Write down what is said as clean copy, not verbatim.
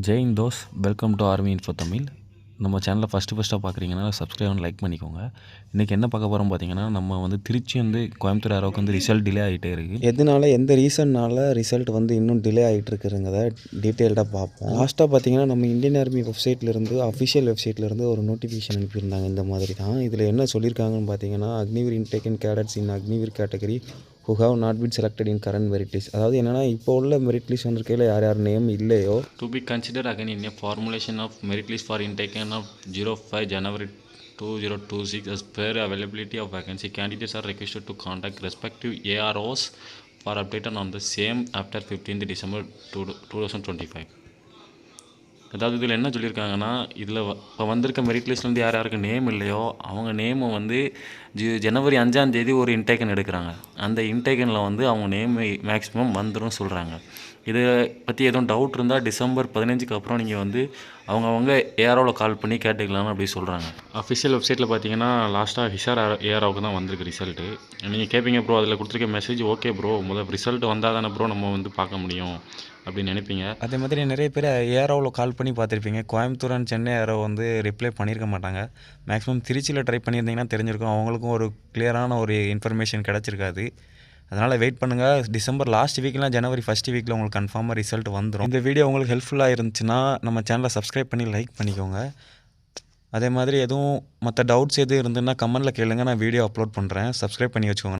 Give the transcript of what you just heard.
Jai Hind those, welcome to army info Tamil. நம்ம சேனலை ஃபஸ்ட்டாக பார்க்குறீங்கன்னா சப்ஸ்கிரைப் அண்ட் லைக் பண்ணிக்கோங்க. இன்றைக்கி என்ன பார்க்க போகிறோம் பார்த்தீங்கன்னா, நம்ம வந்து திருச்சி கோயம்புத்தூர் ஏரோவுக்கு ரிசல்ட் டிலே ஆகிட்டே இருக்குது. எதனால, எந்த ரீசன்னால் ரிசல்ட் இன்னும் டிலே ஆகிட்டு இருக்குங்கிறத டீட்டெயில்டாக பார்ப்போம். லாஸ்ட்டாக பார்த்தீங்கன்னா, நம்ம இந்தியன் ஆர்மி வெப்சைட்லேருந்து, அஃபிஷியல் வெப்சைட்லேருந்து ஒரு நோட்டிஃபிகேஷன் அனுப்பியிருந்தாங்க. இந்த மாதிரி தான் இதில் என்ன சொல்லியிருக்காங்கன்னு பார்த்தீங்கன்னா, Agniveer intake and cadets in Agniveer category who have not been selected in current merit list. அதாவது என்னென்னா, இப்போ உள்ள மெரிட் லிஸ்ட் வந்திருக்கையில் யார் நேம் இல்லையோ to be considered again in a formulation of merit list for intake of 05 January 2026 as per availability of vacancy, candidates are requested to contact respective AROs for update on the same after 15th December 2025. அதாவது இதில் என்ன சொல்லியிருக்காங்கன்னா, இதில் இப்போ வந்திருக்க merit லிஸ்ட்லேருந்து யார் யாருக்கு name இல்லையோ அவங்க நேமை ஜனவரி 5 ஒரு இன்டேக்கன் எடுக்கிறாங்க. அந்த இன்டேக்கனில் அவங்க நேம் மேக்ஸிமம் வந்துடும் சொல்கிறாங்க. இதை பற்றி எதுவும் டவுட் இருந்தால் டிசம்பர் 15க்கு அப்புறம் நீங்கள் அவங்கவுங்க ஏஆர்ஓவில் கால் பண்ணி கேட்டுக்கலாம்னு அப்படி சொல்கிறாங்க. அஃபிஷியல் வெப்சைட்டில் பார்த்தீங்கன்னா லாஸ்ட்டாக ஹிஷார் ஏஆர்ஓவுக்கு தான் வந்திருக்கு ரிசல்ட்டு. நீங்கள் கேட்பீங்க ப்ரோ, அதில் கொடுத்துருக்க மெசேஜ் ஓகே ப்ரோ, முதல் ரிசல்ட் வந்தால் தானே ப்ரோ நம்ம பார்க்க முடியும் அப்படின்னு நினைப்பீங்க. அதே மாதிரி நிறைய பேர் ஏஆர்ஓவில் கால் பண்ணி பார்த்துருப்பீங்க. Coimbatore and Chennai ARO reply பண்ணியிருக்க மாட்டாங்க. மேக்ஸிமம் திருச்சியில் ட்ரை பண்ணியிருந்தீங்கன்னா தெரிஞ்சிருக்கும், அவங்களுக்கும் ஒரு கிளியரான ஒரு இன்ஃபர்மேஷன் கிடச்சிருக்காது. அதனால் வெயிட் பண்ணுங்கள். டிசம்பர் லாஸ்ட் வீக்லாம் ஜனவரி ஃபஸ்ட் வீக்கில் உங்களுக்கு கன்ஃபார்மாக ரிசல்ட் வந்துடும். இந்த வீடியோ உங்களுக்கு ஹெல்ப்ஃபுல்லாக இருந்துச்சுன்னா நம்ம சேனலை சப்ஸ்கிரைப் பண்ணி லைக் பண்ணிக்கோங்க. அதே மாதிரி எதுவும் மற்ற டவுட்ஸ் எதுவும் இருந்ததுன்னா கமெண்ட்டில் கேளுங்க, நான் வீடியோ அப்லோட் பண்ணுறேன். சப்ஸ்கிரைப் பண்ணி வச்சுக்கோங்க.